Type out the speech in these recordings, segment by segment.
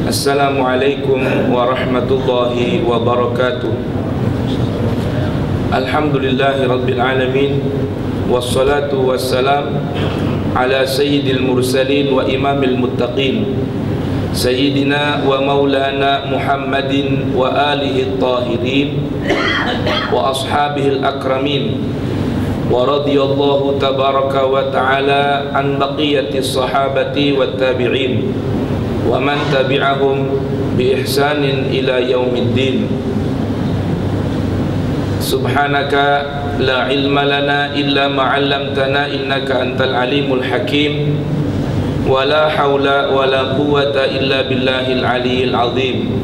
Assalamualaikum warahmatullahi wabarakatuh. Alhamdulillahi rabbil alamin, wassalatu wassalam ala sayyidil mursalin wa imamil muttaqin, sayyidina wa maulana Muhammadin wa alihi tahirin wa ashabihil akramin. Wa radiyallahu tabaraka wa ta'ala an baqiyatis sahabati wat tabi'in wa man tabi'ahum bi ihsanin ila yaumiddin. Subhanaka la ilma lana illa ma 'allamtana innaka antal alimul hakim. Wa la haula wa la quwwata illa billahil aliyyil azim.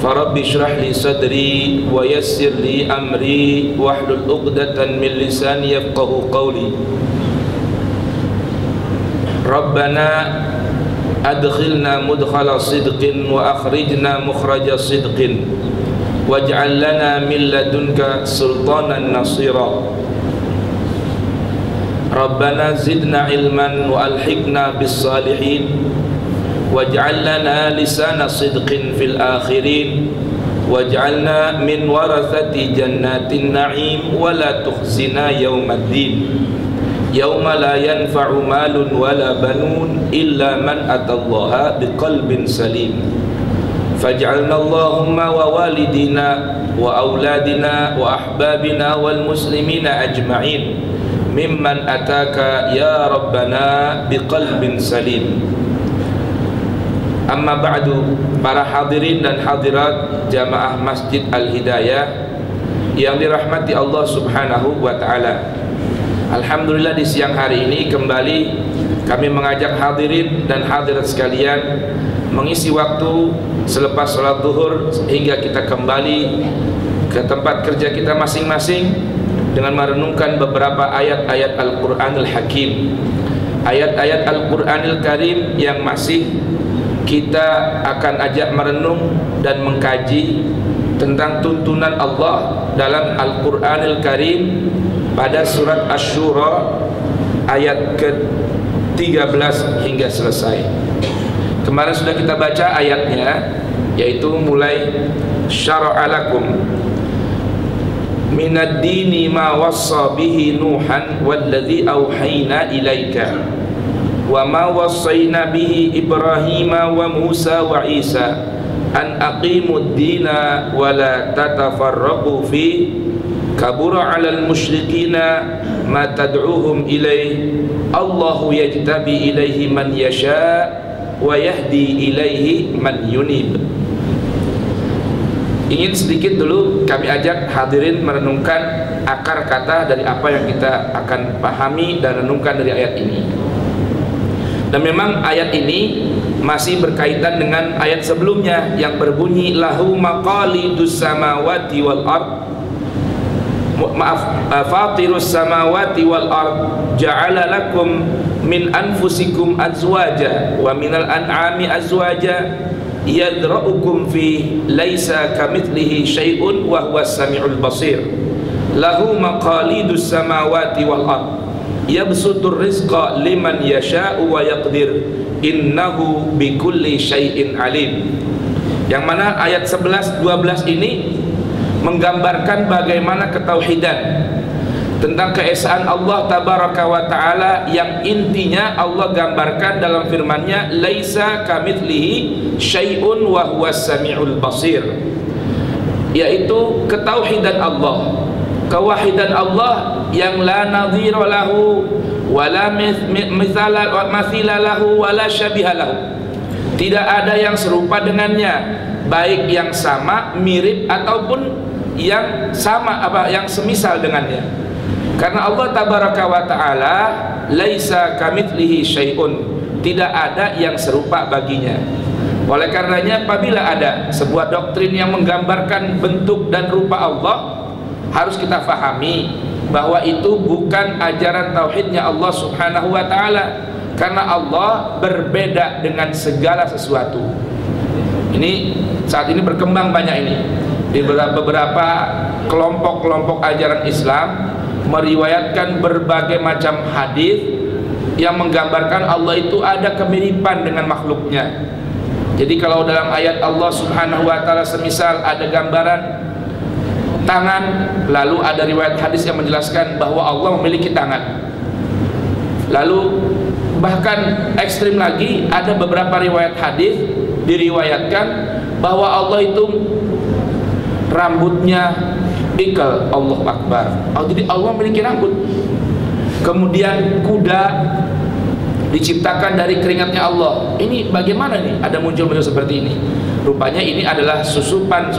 Farabbi shrah li sadri wa yassir li amri wahlul 'uqdatan min lisani yafqahu qawli. Rabbana adkhilna mudkhala sidqin wa akhrijna mukhraja sidqin waj'al lana min ladunka sultanan nasira. Rabbana zidna ilman wa alhiqna bis salihin waj'al lana lisana sidqin fil akhirin waj'alna min warathati jannatin na'im wa la tukhzina yawmaddin yauma la yanfa'u malun wala banun illa man atallaha biqalbin salim. Faj'alna Allahumma wa walidina wa auladina wa ahbabina wal muslimina ajma'in mimman ataka ya rabbana biqalbin salim. Amma ba'du, para hadirin dan hadirat jamaah Masjid Al-Hidayah yang dirahmati Allah Subhanahu wa ta'ala. Alhamdulillah, di siang hari ini kembali kami mengajak hadirin dan hadirat sekalian mengisi waktu selepas sholat zuhur hingga kita kembali ke tempat kerja kita masing-masing dengan merenungkan beberapa ayat-ayat Al-Quranul Hakim, ayat-ayat Al-Quranul Karim yang masih kita akan ajak merenung dan mengkaji tentang tuntunan Allah dalam Al-Quranul Karim pada surat Asy-Syura ayat ke-13 hingga selesai. Kemarin sudah kita baca ayatnya, yaitu mulai syara'a lakum minad dini ma wassa bihi Nuhan walladzi auhayna ilaika wa ma wassayna bihi Ibrahima wa Musa wa Isa an aqimud dina wa la tatafarraqu fi kabura 'alal musyrikina ma tad'uhum ilaih Allahu yajtabi ilaihi man yasha wa yahdi ilaihi man yunib. Ingin sedikit dulu kami ajak hadirin merenungkan akar kata dari apa yang kita akan pahami dan renungkan dari ayat ini. Dan memang ayat ini masih berkaitan dengan ayat sebelumnya yang berbunyi lahu maqalidus samawati wal ard, fatirus samawati wal ard ja'ala lakum min anfusikum azwaja wa minal an'ami azwaja yadra'ukum fi laisa kamitslihi syai'un wa huwas samiul basir. Lahu maqalidus samawati wal ard yabsutur rizqa liman yasha'u wa yaqdir innahu bikulli syai'in alim. Yang mana ayat 11, 12 ini menggambarkan bagaimana ketauhidan tentang keesaan Allah tabaraka wa ta'ala yang intinya Allah gambarkan dalam firman-Nya laisa kamitslihi syai'un wa huwas samiul basir, yaitu ketauhidan Allah, kewahidan Allah yang la nadhira lahu wala mithala wa mathila lahu wala syabiha lahu. Tidak ada yang serupa dengannya, baik yang sama, mirip ataupun yang sama yang semisal dengannya. Karena Allah tabaraka wa taala laisa kamitslihi syai'un, tidak ada yang serupa baginya. Oleh karenanya apabila ada sebuah doktrin yang menggambarkan bentuk dan rupa Allah, harus kita fahami bahwa itu bukan ajaran tauhidnya Allah Subhanahu wa taala, karena Allah berbeda dengan segala sesuatu. Ini saat ini berkembang banyak ini di beberapa kelompok-kelompok ajaran Islam meriwayatkan berbagai macam hadis yang menggambarkan Allah itu ada kemiripan dengan makhluknya. Jadi kalau dalam ayat Allah Subhanahu wa taala semisal ada gambaran tangan, lalu ada riwayat hadis yang menjelaskan bahwa Allah memiliki tangan. Lalu bahkan ekstrim lagi, ada beberapa riwayat hadis diriwayatkan bahwa Allah itu rambutnya ikal, Allah Akbar. Jadi Allah memiliki rambut. Kemudian kuda diciptakan dari keringatnya Allah. Ini bagaimana nih ada muncul-muncul seperti ini? Rupanya ini adalah susupan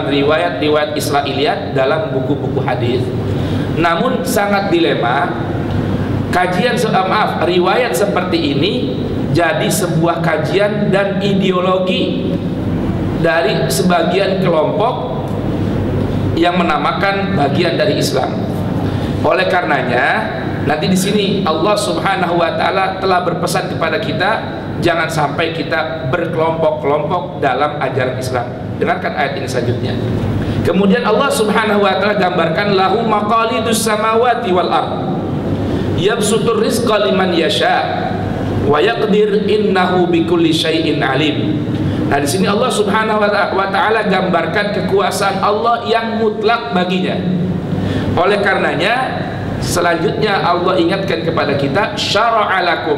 riwayat-riwayat Israiliyat dalam buku-buku hadis. Namun sangat dilema, riwayat seperti ini jadi sebuah kajian dan ideologi dari sebagian kelompok yang menamakan bagian dari Islam. Oleh karenanya, nanti di sini Allah Subhanahu wa taala telah berpesan kepada kita, jangan sampai kita berkelompok-kelompok dalam ajaran Islam. Dengarkan ayat ini selanjutnya. Kemudian Allah Subhanahu wa taala gambarkan lahu maqalidus samawati wal ard. Yabsutur rizqa liman yasha wa yaqdir innahu bikulli syai'in alim. Nah, di sini Allah Subhanahu wa taala gambarkan kekuasaan Allah yang mutlak baginya. Oleh karenanya, selanjutnya Allah ingatkan kepada kita syara'a lakum.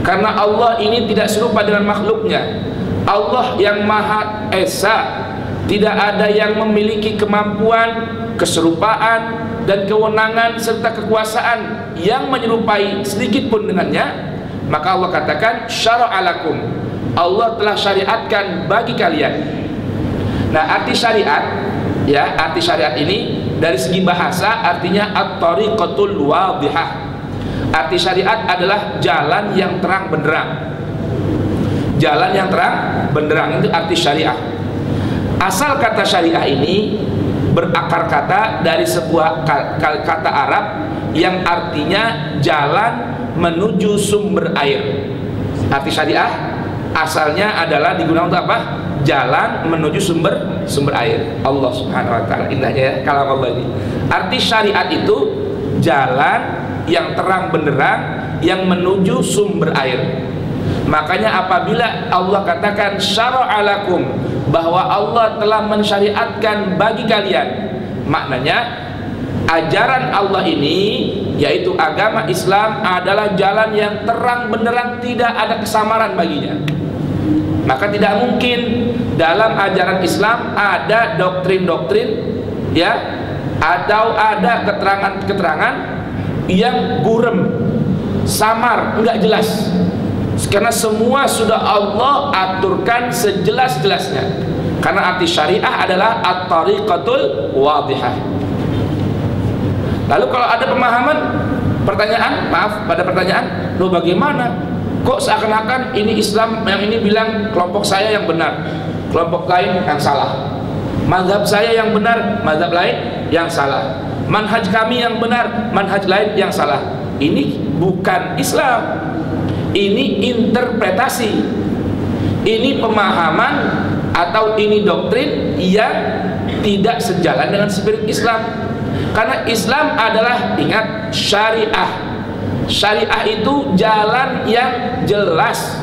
Karena Allah ini tidak serupa dengan makhluknya. Allah yang Maha Esa, tidak ada yang memiliki kemampuan, keserupaan dan kewenangan serta kekuasaan yang menyerupai sedikit pun dengannya. Maka Allah katakan syara'a lakum. Allah telah syariatkan bagi kalian. Nah, arti syariat, ya, arti syariat ini dari segi bahasa artinya at-tariqatul wadihah. Arti syariat adalah jalan yang terang benderang. Jalan yang terang benderang itu arti syariah. Asal kata syariah ini berakar kata dari sebuah kata Arab yang artinya jalan menuju sumber air. Arti syariah asalnya adalah digunakan untuk apa? Jalan menuju sumber air. Allah Subhanahu wa taala, indahnya ya kalam Allah ini. Arti syariat itu jalan yang terang benderang yang menuju sumber air. Makanya apabila Allah katakan syara'a lakum, bahwa Allah telah mensyariatkan bagi kalian, maknanya ajaran Allah ini, yaitu agama Islam, adalah jalan yang terang benderang, tidak ada kesamaran baginya. Maka tidak mungkin dalam ajaran Islam ada doktrin-doktrin, ya, atau ada keterangan-keterangan yang burem, samar, enggak jelas. Karena semua sudah Allah aturkan sejelas-jelasnya. Karena arti syariah adalah at-tariqatul wadihah. Lalu kalau ada pemahaman, pada pertanyaan, loh bagaimana? Kok seakan-akan ini Islam yang ini bilang kelompok saya yang benar, kelompok lain yang salah. Mazhab saya yang benar, mazhab lain yang salah. Manhaj kami yang benar, manhaj lain yang salah. Ini bukan Islam. Ini interpretasi. Ini pemahaman atau ini doktrin yang tidak sejalan dengan spirit Islam. Karena Islam adalah, ingat, syariah. Syariah itu jalan yang jelas,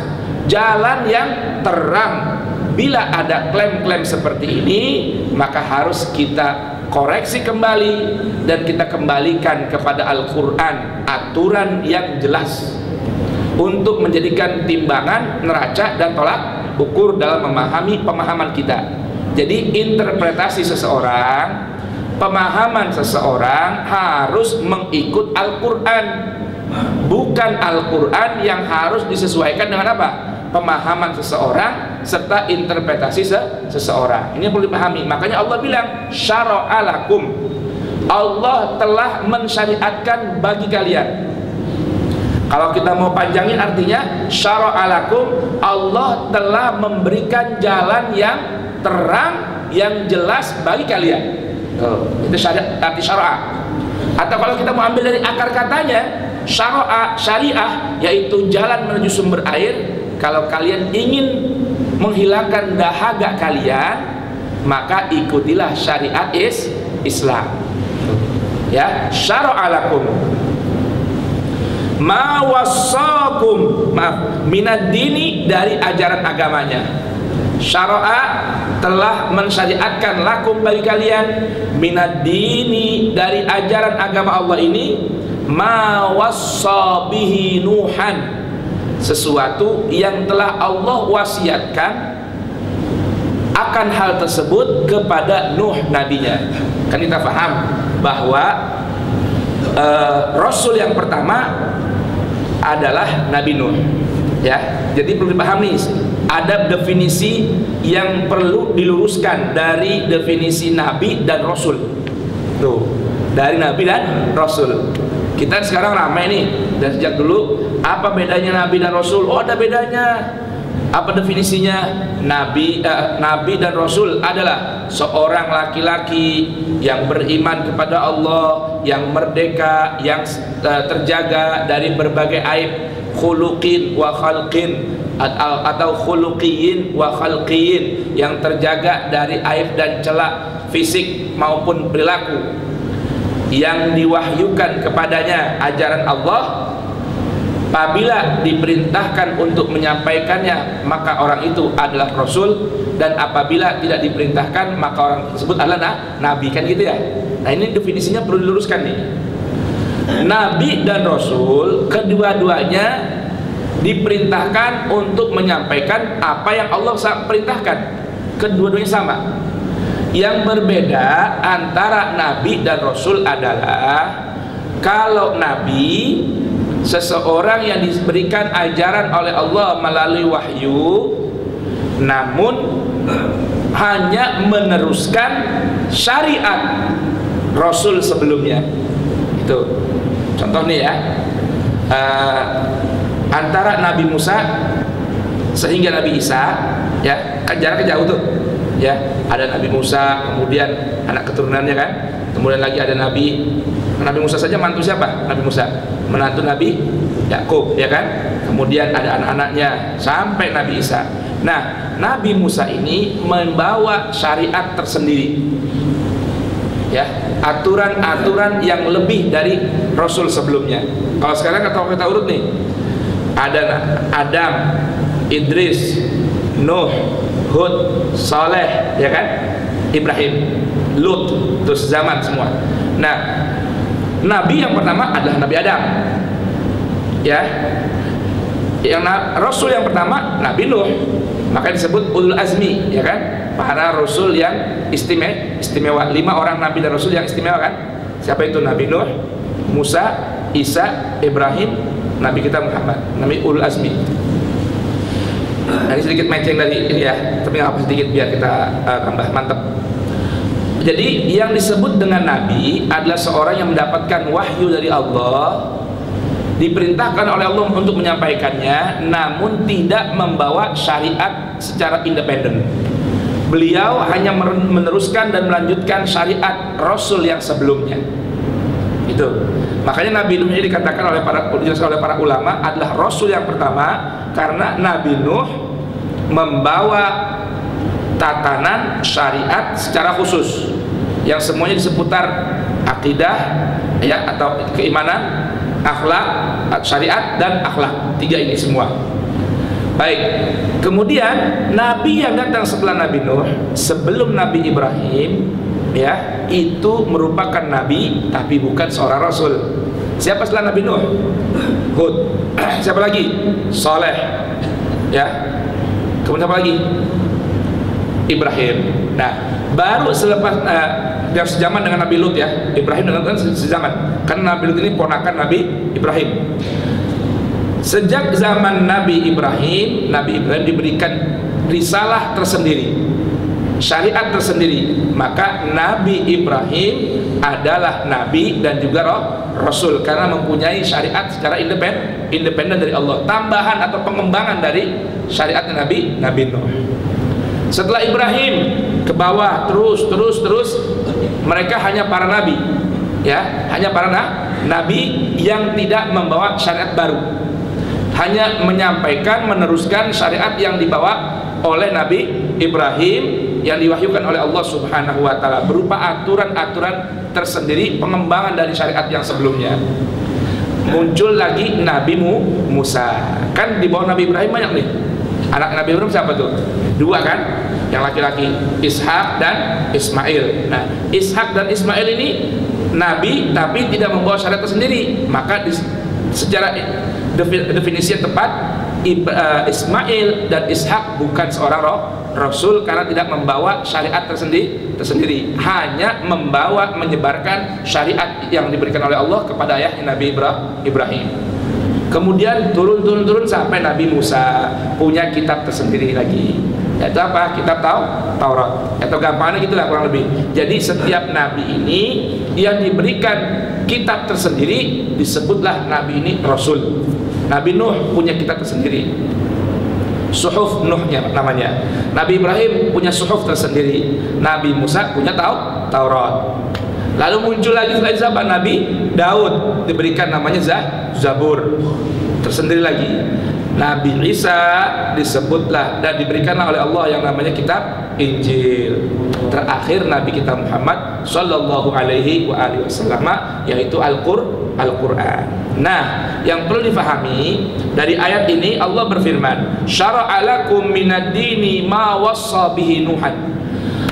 jalan yang terang. Bila ada klaim-klaim seperti ini, maka harus kita koreksi kembali dan kita kembalikan kepada Al-Quran, aturan yang jelas untuk menjadikan timbangan, neraca dan tolak ukur dalam memahami pemahaman kita. Jadi interpretasi seseorang, pemahaman seseorang harus mengikut Al-Quran, bukan Al-Quran yang harus disesuaikan dengan apa? Pemahaman seseorang serta interpretasi seseorang. Ini yang perlu dipahami. Makanya Allah bilang syara'a lakum. Allah telah mensyariatkan bagi kalian. Kalau kita mau panjangin artinya syara'a lakum, Allah telah memberikan jalan yang terang, yang jelas bagi kalian. Itu arti syara'a. Atau kalau kita mau ambil dari akar katanya, syara'a, syariah, yaitu jalan menuju sumber air. Kalau kalian ingin menghilangkan dahaga kalian, maka ikutilah syariat Islam. Ya, syara'a lakum ma wassakum, maaf, minad dini, dari ajaran agamanya. Syara'a, telah mensyariatkan, lakum, bagi kalian, minad dini, dari ajaran agama Allah ini, ma wassa bihi Nuhan, sesuatu yang telah Allah wasiatkan akan hal tersebut kepada Nuh, nabinya. Kan kita paham bahwa Rasul yang pertama adalah Nabi Nuh, ya. Jadi perlu dipahami, ada definisi yang perlu diluruskan dari definisi Nabi dan Rasul. Tuh, dari Nabi dan Rasul. Kita sekarang ramai nih, dan sejak dulu, apa bedanya Nabi dan Rasul? Oh, ada bedanya. Apa definisinya? Nabi dan Rasul adalah seorang laki-laki yang beriman kepada Allah, yang merdeka, yang terjaga dari berbagai aib, khuluqin wa khalqin, atau khuluqiyin wa khalqiyin, yang terjaga dari aib dan celak fisik maupun perilaku, yang diwahyukan kepadanya ajaran Allah. Apabila diperintahkan untuk menyampaikannya, maka orang itu adalah Rasul, dan apabila tidak diperintahkan, maka orang tersebut adalah Nabi, kan gitu ya. Nah, ini definisinya perlu diluruskan nih. Nabi dan Rasul, kedua-duanya diperintahkan untuk menyampaikan apa yang Allah perintahkan. Kedua-duanya sama. Yang berbeda antara Nabi dan Rasul adalah, kalau Nabi, seseorang yang diberikan ajaran oleh Allah melalui wahyu, namun hanya meneruskan syariat Rasul sebelumnya. Itu contoh nih ya, antara Nabi Musa sehingga Nabi Isa, ya kan jaraknya jauh tuh, ya. Ada Nabi Musa, kemudian anak keturunannya kan, kemudian lagi ada Nabi Musa saja, mantu siapa? Nabi Musa, menantu Nabi Yakub, ya kan? Kemudian ada anak-anaknya sampai Nabi Isa. Nah, Nabi Musa ini membawa syariat tersendiri, ya, aturan-aturan yang lebih dari Rasul sebelumnya. Kalau sekarang kita urut nih, ada Adam, Idris, Nuh, Hud, Saleh, ya kan? Ibrahim, Lut, terus zaman semua. Nah, Nabi yang pertama adalah Nabi Adam, ya. Yang Rasul yang pertama Nabi Nuh, maka disebut ulul azmi, ya kan? Para Rasul yang istimewa. 5 orang Nabi dan Rasul yang istimewa kan? Siapa itu? Nabi Nuh, Musa, Isa, Ibrahim, Nabi kita Muhammad, Nabi ulul azmi. Nah, ini sedikit melenceng dari ini ya, tapi nggak apa, sedikit biar kita tambah mantap. Jadi yang disebut dengan Nabi adalah seorang yang mendapatkan wahyu dari Allah, diperintahkan oleh Allah untuk menyampaikannya, namun tidak membawa syariat secara independen. Beliau hanya meneruskan dan melanjutkan syariat Rasul yang sebelumnya. Itu makanya Nabi Nuh ini dikatakan oleh para ulama adalah Rasul yang pertama, karena Nabi Nuh membawa tatanan syariat secara khusus yang semuanya di seputar akidah, ya, atau keimanan, akhlak, syariat dan akhlak. 3 ini semua. Baik. Kemudian Nabi yang datang setelah Nabi Nuh, sebelum Nabi Ibrahim, ya, itu merupakan nabi tapi bukan seorang rasul. Siapa setelah Nabi Nuh? Hud. Siapa lagi? Saleh, ya. Kemudian apa lagi? Ibrahim. Nah, baru selepas yang sejaman dengan Nabi Lut, ya. Ibrahim dengan sejaman. Karena Nabi Lut ini ponakan Nabi Ibrahim. Sejak zaman Nabi Ibrahim diberikan risalah tersendiri, syariat tersendiri. Maka Nabi Ibrahim adalah nabi dan juga rasul karena mempunyai syariat secara independen dari Allah, tambahan atau pengembangan dari syariat Nabi Nuh. Setelah Ibrahim ke bawah terus mereka hanya para nabi, ya, hanya para nabi yang tidak membawa syariat baru, hanya menyampaikan, meneruskan syariat yang dibawa oleh Nabi Ibrahim yang diwahyukan oleh Allah Subhanahu wa taala, berupa aturan-aturan tersendiri, pengembangan dari syariat yang sebelumnya. muncul lagi Nabi Musa. Kan di bawah Nabi Ibrahim banyak nih. Anak Nabi Ibrahim siapa tuh? Dua kan? Yang laki-laki, Ishak dan Ismail. Nah, Ishak dan Ismail ini nabi tapi tidak membawa syariat tersendiri. Maka secara definisi yang tepat, Ismail dan Ishak bukan seorang rasul karena tidak membawa syariat tersendiri, hanya menyebarkan syariat yang diberikan oleh Allah kepada ayahnya Nabi Ibrahim. Kemudian turun sampai Nabi Musa punya kitab tersendiri lagi, yaitu apa? Kitab Taurat, atau gampangnya gitulah kurang lebih. Jadi setiap nabi ini yang diberikan kitab tersendiri disebutlah nabi ini rasul. Nabi Nuh punya kitab tersendiri, Suhuf Nuhnya namanya. Nabi Ibrahim punya suhuf tersendiri. Nabi Musa punya Taurat. Lalu muncul lagi selain sahabat Nabi Daud, diberikan namanya Zabur tersendiri lagi. Nabi Isa disebutlah dan diberikanlah oleh Allah yang namanya kitab Injil. Terakhir Nabi kita Muhammad sallallahu alaihi wasallam, yaitu Al-Qur'an. Nah, yang perlu difahami dari ayat ini, Allah berfirman, "Syara'a lakum minad dini ma wassa bihi Nuhan."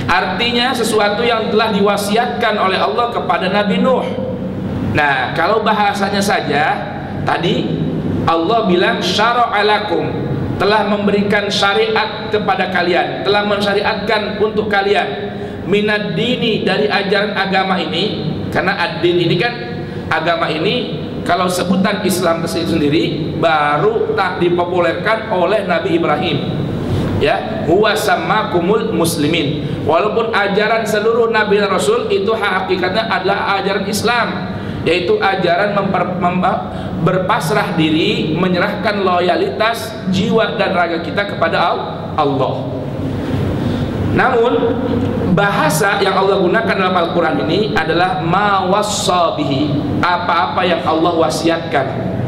Artinya sesuatu yang telah diwasiatkan oleh Allah kepada Nabi Nuh. Nah, kalau bahasanya saja tadi Allah bilang syara'a lakum, telah memberikan syariat kepada kalian, telah mensyariatkan untuk kalian, minad dini, dari ajaran agama ini. Karena ad-din ini kan agama ini, kalau sebutan Islam sendiri baru tak dipopulerkan oleh Nabi Ibrahim, ya, huwa sammakumul muslimin. Walaupun ajaran seluruh nabi dan rasul itu hakikatnya adalah ajaran Islam, yaitu ajaran berpasrah diri, menyerahkan loyalitas jiwa dan raga kita kepada Allah. Namun bahasa yang Allah gunakan dalam Al-Quran ini adalah ma wassa bihi, apa-apa yang Allah wasiatkan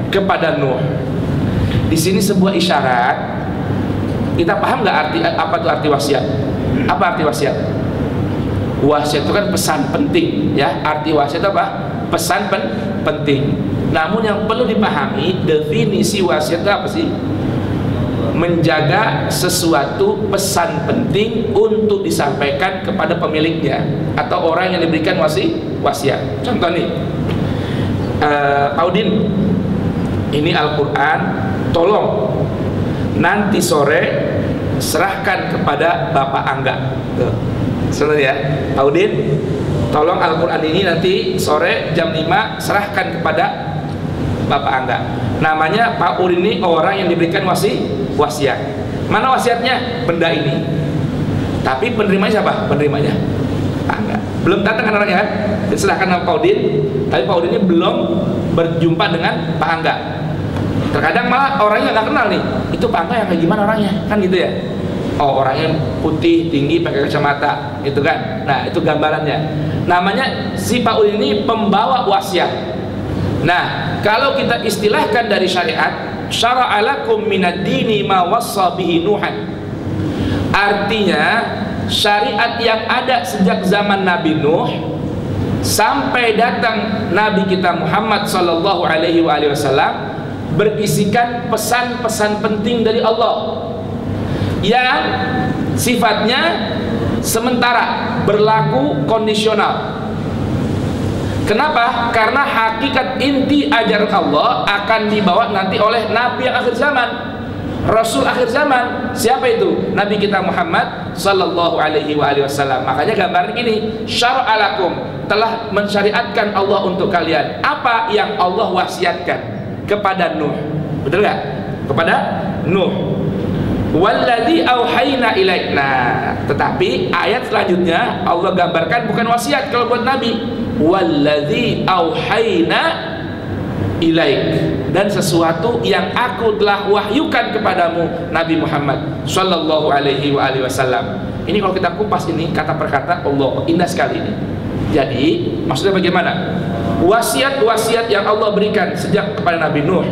kepada Nuh. Di sini sebuah isyarat. Kita paham nggak apa itu arti wasiat? Apa arti wasiat? Wasiat itu kan pesan penting, ya. Arti wasiat apa? Pesan penting. Namun yang perlu dipahami, definisi wasiat itu apa sih? Menjaga sesuatu pesan penting untuk disampaikan kepada pemiliknya atau orang yang diberikan wasiat. Contoh nih, Audin, ini Al-Quran, tolong nanti sore serahkan kepada Bapak Angga. Sebenarnya ya, Audin, tolong Al-Quran ini nanti sore jam 5 serahkan kepada Bapak Angga. Namanya Pak Udin ini orang yang diberikan wasiat. Mana wasiatnya? Benda ini. Tapi penerimanya siapa? Penerimanya Pak Angga. Belum datang kan orangnya kan? Diserahkan sama Pak Udin, tapi Pak Udin ini belum berjumpa dengan Pak Angga. Terkadang malah orangnya nggak kenal nih, itu Pak Angga yang kayak gimana orangnya, kan gitu ya. Oh, orangnya putih, tinggi, pakai kacamata, gitu kan. Nah, itu gambarannya. Namanya si Pak Udin ini pembawa wasiat. Nah, kalau kita istilahkan dari syariat, syara'a lakum minad dini ma wassa bihi Nuhan. Artinya syariat yang ada sejak zaman Nabi Nuh sampai datang Nabi kita Muhammad sallallahu alaihi wasallam berisikan pesan-pesan penting dari Allah yang sifatnya sementara, berlaku kondisional. Kenapa? Karena hakikat inti ajaran Allah akan dibawa nanti oleh Nabi akhir zaman, Rasul akhir zaman. Siapa itu? Nabi kita Muhammad sallallahu alaihi wasallam. Makanya gambarnya ini, syara'a lakum, telah mensyariatkan Allah untuk kalian apa yang Allah wasiatkan kepada Nuh. Betul gak? Kepada Nuh. Walladzi auhayna ilaik. Nah, tetapi ayat selanjutnya Allah gambarkan bukan wasiat kalau buat Nabi. Walladzi auhayna ilaik, dan sesuatu yang aku telah wahyukan kepadamu Nabi Muhammad sallallahu alaihi wasallam. Ini kalau kita kupas ini kata per kata, Allah indah sekali ini. Jadi maksudnya bagaimana? Wasiat-wasiat yang Allah berikan sejak kepada Nabi Nuh.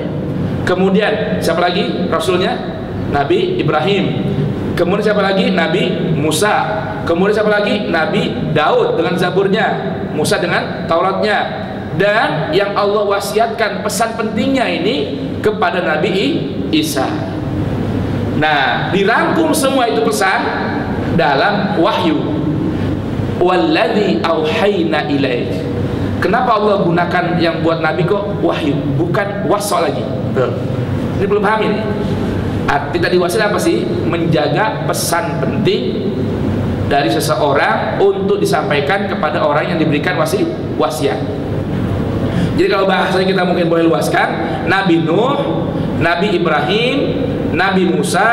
Kemudian siapa lagi rasulnya? Nabi Ibrahim. Kemudian siapa lagi? Nabi Musa. Kemudian siapa lagi? Nabi Daud dengan Zaburnya, Musa dengan Tauratnya. dan yang Allah wasiatkan pesan pentingnya ini kepada Nabi Isa. Nah, dirangkum semua itu pesan dalam wahyu. Walladzi auhayna ilaik. Kenapa Allah gunakan yang buat Nabi kok wahyu, bukan wasol lagi? Ini belum paham ini. Arti tadi wasiat apa sih? Menjaga pesan penting dari seseorang untuk disampaikan kepada orang yang diberikan wasiat. Jadi kalau bahasanya kita mungkin boleh luaskan, Nabi Nuh, Nabi Ibrahim, Nabi Musa,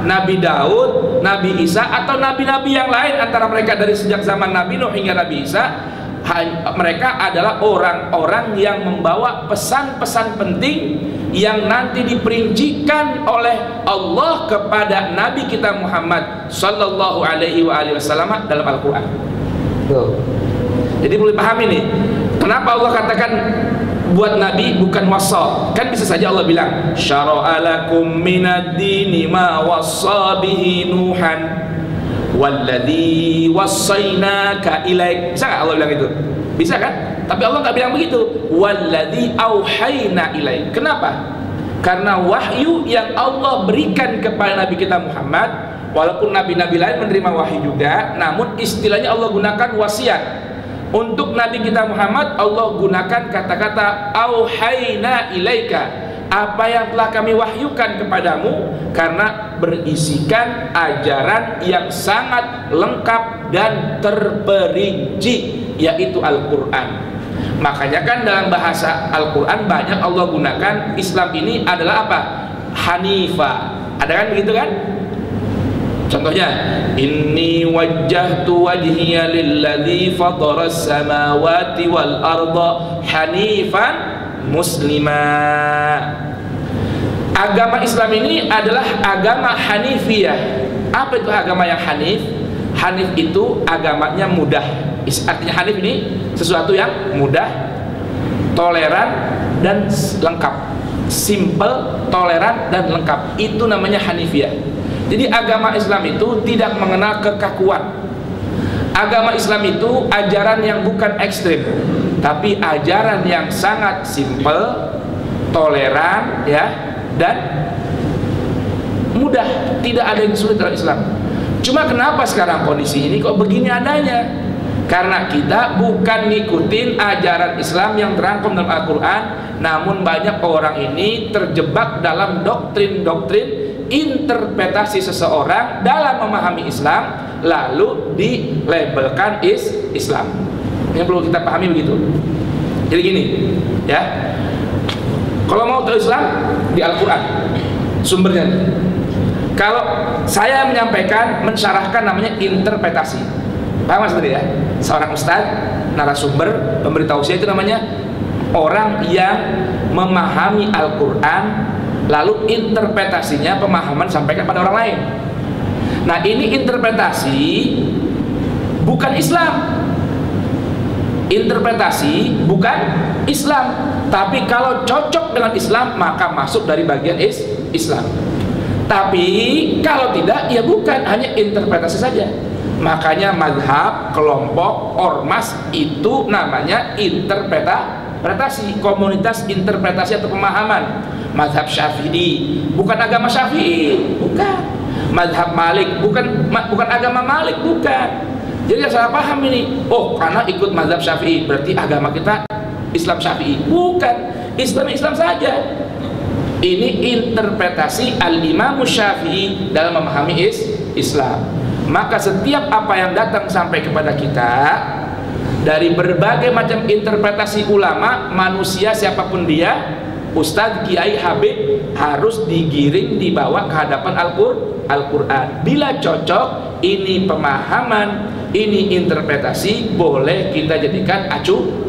Nabi Daud, Nabi Isa, atau nabi-nabi yang lain antara mereka dari sejak zaman Nabi Nuh hingga Nabi Isa, mereka adalah orang-orang yang membawa pesan-pesan penting yang nanti diperincikan oleh Allah kepada Nabi kita Muhammad Sallallahu Alaihi Wasallam dalam Al-Quran. Jadi perlu paham ini. Kenapa Allah katakan buat Nabi bukan wasal? Kan bisa saja Allah bilang syara'a lakum minad dini ma wassa bihi Nuhan walladzi wassaynaka ilaik. Bisa nggak Allah bilang itu? Bisa kan? Tapi Allah nggak bilang begitu. Walladzi auhayna ilaik. Kenapa? Karena wahyu yang Allah berikan kepada Nabi kita Muhammad, walaupun nabi-nabi lain menerima wahyu juga, namun istilahnya Allah gunakan wasiat. Untuk Nabi kita Muhammad Allah gunakan kata-kata auhayna ilaika, apa yang telah kami wahyukan kepadamu, karena berisikan ajaran yang sangat lengkap dan terperinci, yaitu Al-Quran. Makanya kan dalam bahasa Al-Quran banyak Allah gunakan Islam ini adalah apa? Hanifah. Ada kan begitu kan? Contohnya, inni wajjahtu wajhiya lilladzi fataras samawati wal arda hanifan muslima. Agama Islam ini adalah agama Hanifiyah. Apa itu agama yang Hanif? Hanif itu agamanya mudah. Artinya Hanif ini sesuatu yang mudah, toleran dan lengkap. Simple, toleran dan lengkap. Itu namanya Hanifiyah. Jadi agama Islam itu tidak mengenal kekakuan. Agama Islam itu ajaran yang bukan ekstrim, tapi ajaran yang sangat simple, toleran, ya, dan mudah. Tidak ada yang sulit dalam Islam. Cuma kenapa sekarang kondisi ini kok begini adanya? Karena kita bukan ngikutin ajaran Islam yang terangkum dalam Al-Quran, namun banyak orang ini terjebak dalam doktrin-doktrin interpretasi seseorang dalam memahami Islam, lalu dilabelkan Islam. Ini perlu kita pahami begitu. Jadi gini, ya, kalau mau tahu Islam di Al-Quran sumbernya. Kalau saya menyampaikan, mensyarahkan, namanya interpretasi. Paham maksudnya ya? Seorang ustaz, narasumber, pemberi tausiah, itu namanya orang yang memahami Al-Quran, lalu interpretasinya, pemahaman sampaikan pada orang lain. Nah, ini interpretasi bukan Islam. Interpretasi bukan Islam, tapi kalau cocok dengan Islam maka masuk dari bagian Islam. Tapi kalau tidak, ya bukan, hanya interpretasi saja. Makanya mazhab, kelompok, ormas itu namanya interpretasi, komunitas interpretasi atau pemahaman. Mazhab Syafi'i bukan agama Syafi'i, bukan. Mazhab Malik bukan agama Malik, bukan. Jadi yang salah paham ini, oh karena ikut mazhab Syafi'i berarti agama kita Islam Syafi'i. Bukan, Islam saja. Ini interpretasi Al-Imam Syafi'i dalam memahami Islam. Maka setiap apa yang datang sampai kepada kita dari berbagai macam interpretasi ulama, manusia siapapun dia, Ustadz, Kiai, Habib, harus digiring, dibawa ke hadapan Al-Quran. Bila cocok, ini pemahaman, ini interpretasi, boleh kita jadikan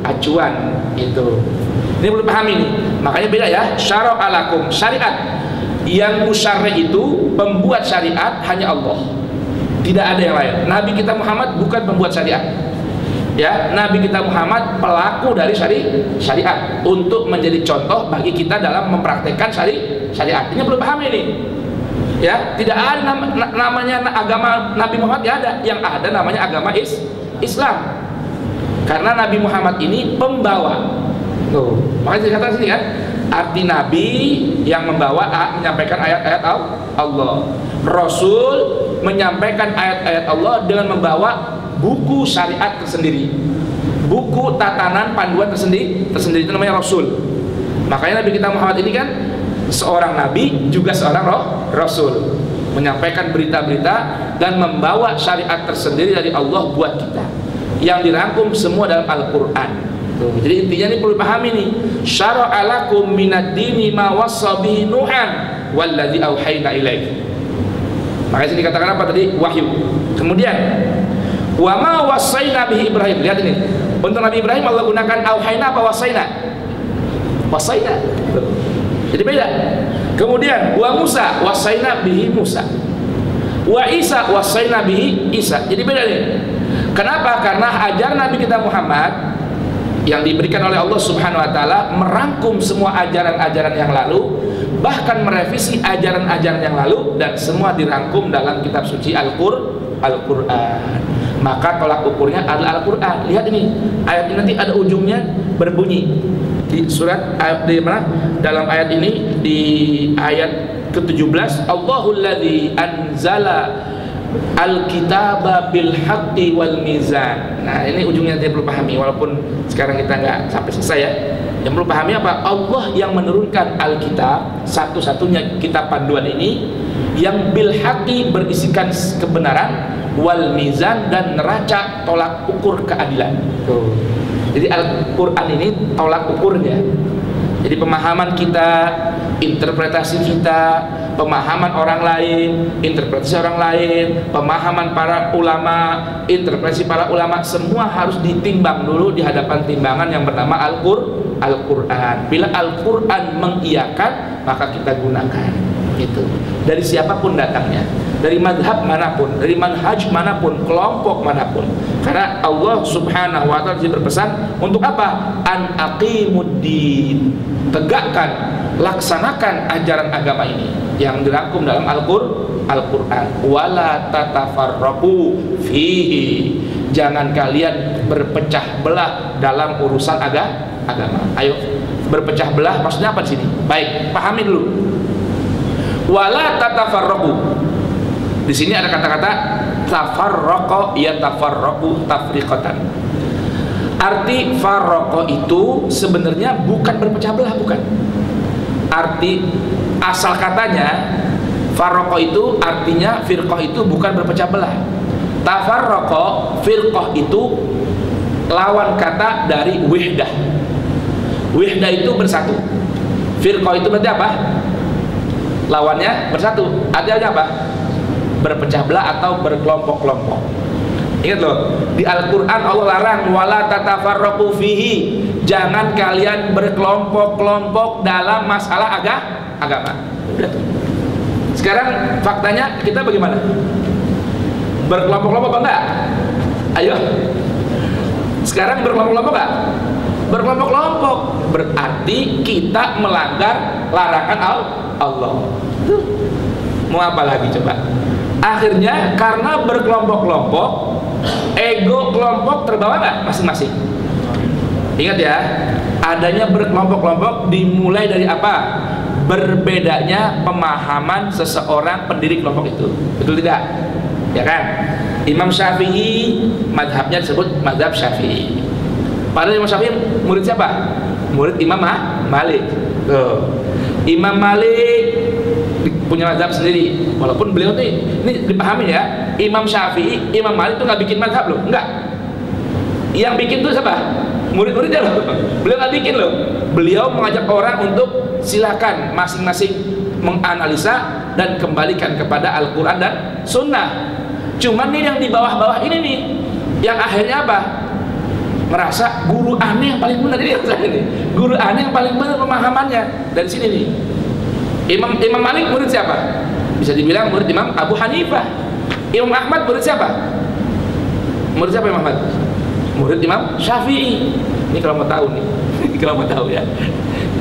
acuan. Itu. Ini perlu paham ini. Makanya beda ya. Syara'a lakum, syariat. Yang musyarri itu pembuat syariat hanya Allah. Tidak ada yang lain. Nabi kita Muhammad bukan pembuat syariat. Ya, Nabi kita Muhammad pelaku dari syariat untuk menjadi contoh bagi kita dalam mempraktekkan syariat. Ini perlu paham ini. Ya, tidak ada namanya agama Nabi Muhammad, ya ada. Yang ada namanya agama Islam. Karena Nabi Muhammad ini pembawa. Tuh, makanya dikatakan sini kan, arti nabi yang membawa menyampaikan ayat-ayat Allah. Rasul menyampaikan ayat-ayat Allah dengan membawa buku syariat tersendiri, buku tatanan panduan tersendiri itu namanya Rasul. Makanya Nabi kita Muhammad ini kan seorang nabi juga seorang rasul, menyampaikan berita-berita dan membawa syariat tersendiri dari Allah buat kita, yang dirangkum semua dalam Al-Quran. Jadi intinya ini perlu pahami nih, syara'a lakum minad dini ma wassa bihi Nuhan walladzi auhayna ilaik. Makanya sini dikatakan apa tadi? Wahyu. Kemudian wa ma wasaina bihi Ibrahim. Lihat ini, untuk Nabi Ibrahim Allah gunakan auhayna apa wasaina? Wasaina. Jadi beda. Kemudian wa Musa wasaina bihi Musa, wa Isa wasaina bihi Isa. Jadi beda nih. Kenapa? Karena ajaran Nabi kita Muhammad yang diberikan oleh Allah Subhanahu wa taala merangkum semua ajaran-ajaran yang lalu, bahkan merevisi ajaran-ajaran yang lalu, dan semua dirangkum dalam kitab suci Al-Qur'an. Maka tolak ukurnya adalah Al-Qur'an. Lihat ini, ayat ini nanti ada ujungnya berbunyi di surat di mana? Dalam ayat ini di ayat ke-17, Allahul ladzi anzala al-kitaba bil haqqi wal mizan. Nah, ini ujungnya dia perlu pahami, walaupun sekarang kita nggak sampai selesai ya. Yang perlu pahami apa? Allah yang menurunkan Alkitab, satu-satunya kitab panduan ini, yang bil haqqi berisikan kebenaran, wal mizan dan neraca tolak ukur keadilan. Jadi Al-Quran ini tolak ukurnya. Jadi pemahaman kita, interpretasi kita, pemahaman orang lain, interpretasi orang lain, pemahaman para ulama, interpretasi para ulama, semua harus ditimbang dulu di hadapan timbangan yang bernama Al-Quran. Bila Al-Quran mengiyakan, maka kita gunakan. Itu dari siapapun datangnya, dari madhab manapun, dari manhaj manapun, kelompok manapun. Karena Allah Subhanahu wa ta'ala berpesan untuk apa? An aqimuddin, tegakkan, laksanakan ajaran agama ini yang dirangkum dalam Al-Quran. Wala tatafarraqu fihi, jangan kalian berpecah belah dalam urusan agama. Ayo, berpecah belah maksudnya apa di sini? Baik, pahami dulu. Wala tatafarraqu. Di sini ada kata-kata tafarraqa yatafarraqu tafriqatan. Arti farraqa itu sebenarnya bukan berpecah belah, bukan. Arti asal katanya farraqa itu artinya firqah itu bukan berpecah belah. Tafarraqa, firqah itu lawan kata dari wihdah. Wihdah itu bersatu. Firqah itu berarti apa? Lawannya bersatu. Artinya apa? Berpecah belah atau berkelompok-kelompok. Ingat loh, di Al-Quran Allah larang wala tatafarraqu fihi, jangan kalian berkelompok-kelompok dalam masalah agama. Udah tuh. Sekarang faktanya kita bagaimana? Berkelompok-kelompok apa enggak? Ayo. Sekarang berkelompok-kelompok enggak? Berkelompok-kelompok. Berarti kita melanggar larangan Allah. Mau apa lagi coba? Akhirnya karena berkelompok-kelompok, ego kelompok terbawa nggak masing-masing? Ingat ya, adanya berkelompok-kelompok dimulai dari apa? Berbedanya pemahaman seseorang pendiri kelompok itu. Betul tidak? Ya kan? Imam Syafi'i madhabnya disebut madhab Syafi'i. Padahal Imam Syafi'i murid siapa? Murid Imam Malik. Imam Malik punya mazhab sendiri, walaupun beliau ini dipahami ya, Imam Syafi'i, Imam Malik itu nggak bikin mazhab loh, enggak. Yang bikin itu siapa? Murid-muridnya loh. Beliau nggak bikin loh. Beliau mengajak orang untuk silakan masing-masing menganalisa dan kembalikan kepada Al-Quran dan Sunnah. Cuman nih yang di bawah-bawah ini nih, yang akhirnya apa? Merasa guru aneh yang paling benar ini. Guru aneh yang paling benar pemahamannya dari sini nih. Imam Malik murid siapa? Bisa dibilang murid Imam Abu Hanifah. Imam Ahmad murid siapa? Murid siapa Imam Ahmad? Murid Imam Syafi'i. Ini kalau mau tahu nih. Kalau mau tahu ya.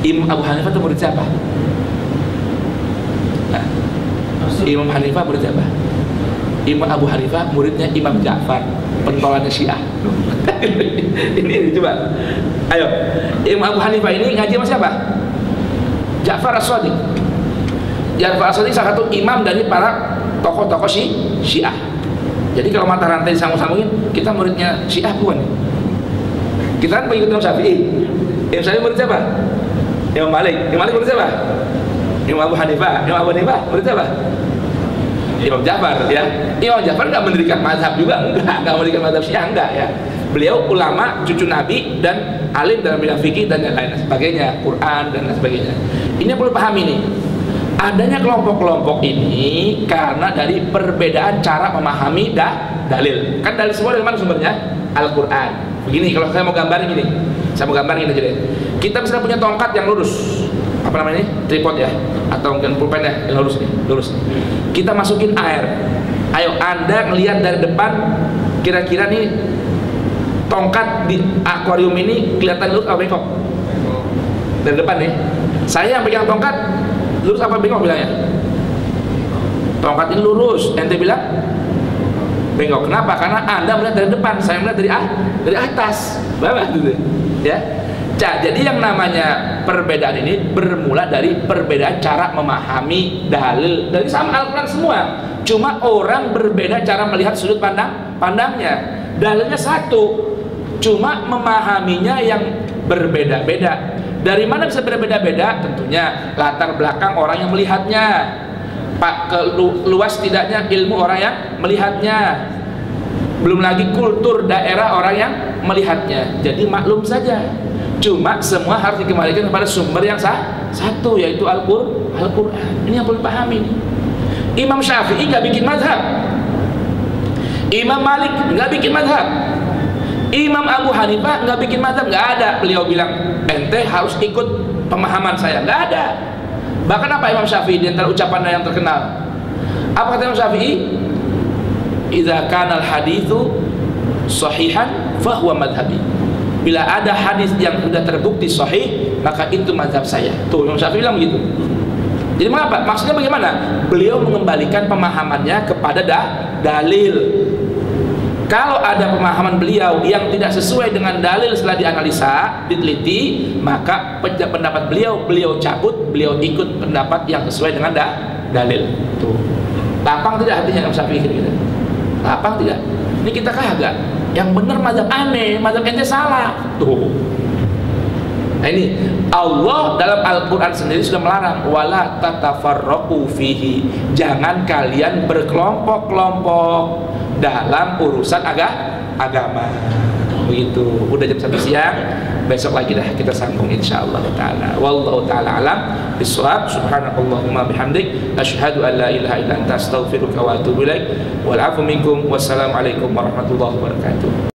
Imam Abu Hanifah itu murid siapa? Nah, Imam Hanifah murid siapa? Imam Abu Hanifah muridnya Imam Ja'far, pentolannya Syiah. ini coba. Ayo, Imam Abu Hanifah ini ngaji sama siapa? Ja'far As-Shadiq. Ja'far As-Shadiq salah satu imam dari para tokoh-tokoh Syiah. Jadi kalau mata rantai disambung-sambungin, kita muridnya Syiah bukan? Kita kan pengikut Imam Syafi'i. Imam Syafi'i murid siapa? Imam Malik. Imam Malik murid siapa? Imam Abu Hanifah. Imam Abu Hanifah murid siapa? Imam Ja'far, ya. Imam Ja'far nggak mendirikan mazhab juga, nggak mendirikan mazhab Syiah, enggak ya. Beliau ulama, cucu Nabi, dan alim dalam bidang fikih dan lain sebagainya, Quran dan lain sebagainya. Ini yang perlu pahami nih. Adanya kelompok-kelompok ini karena dari perbedaan cara memahami dalil. Kan dalil semua dari mana sumbernya? Al-Quran. Begini, kalau saya mau gambarin gini, saya mau gambarin gini aja deh. Kita bisa punya tongkat yang lurus, apa namanya ini? Tripod ya, atau mungkin pulpen ya, yang lurus nih, lurus. Kita masukin air. Ayo, Anda ngelihat dari depan, kira-kira nih tongkat di akuarium ini kelihatan lurus apa bengkok? Dari depan nih. Saya yang pegang tongkat lurus apa bengkok bilangnya? Tongkat ini lurus, ente bilang bengkok. Kenapa? Karena Anda melihat dari depan, saya melihat dari atas. Bawah gitu. Ya. Jadi yang namanya perbedaan ini bermula dari perbedaan cara memahami dalil. Dari sama Al-Quran semua. Cuma orang berbeda cara melihat sudut pandangnya. Dalilnya satu, cuma memahaminya yang berbeda-beda. Dari mana bisa berbeda-beda? Tentunya latar belakang orang yang melihatnya, luas tidaknya ilmu orang yang melihatnya, belum lagi kultur daerah orang yang melihatnya. Jadi maklum saja. Cuma semua harus dikembalikan kepada sumber yang satu, yaitu Al-Quran. Ini yang perlu pahami. Imam Syafi'i nggak bikin mazhab, Imam Malik nggak bikin mazhab, Imam Abu Hanifah nggak bikin mazhab, nggak ada. Beliau bilang ente harus ikut pemahaman saya, nggak ada. Bahkan apa Imam Syafi'i di antara ucapannya yang terkenal? Apa kata Imam Syafi'i? Idza kana al-haditsu sahihan fahuwa madhhabi. Bila ada hadis yang sudah terbukti sahih, maka itu mazhab saya. Tuh Imam Syafi'i bilang begitu. Jadi mengapa? Maksudnya bagaimana? Beliau mengembalikan pemahamannya kepada dalil. Kalau ada pemahaman beliau yang tidak sesuai dengan dalil setelah dianalisa, diteliti, maka pendapat beliau cabut, beliau ikut pendapat yang sesuai dengan dalil. Tuh. Lapang tidak hatinya Imam Syafi'i gitu. Lapang tidak? Ini kita kagak. Yang benar mazhab aneh, mazhab ente salah. Tuh. Nah ini Allah dalam Al-Quran sendiri sudah melarang wala tatafarraqu fihi. Jangan kalian berkelompok-kelompok dalam urusan agama. Begitu. Udah jam 1 siang, besok lagi dah kita sambung insyaallah taala. Wallahu taala alam bisawab. Subhanakallahumma bihamdik asyhadu an la ilaha illa anta astaghfiruka wa atubu ilaik. Wal afu minkum. Wassalamualaikum warahmatullahi wabarakatuh.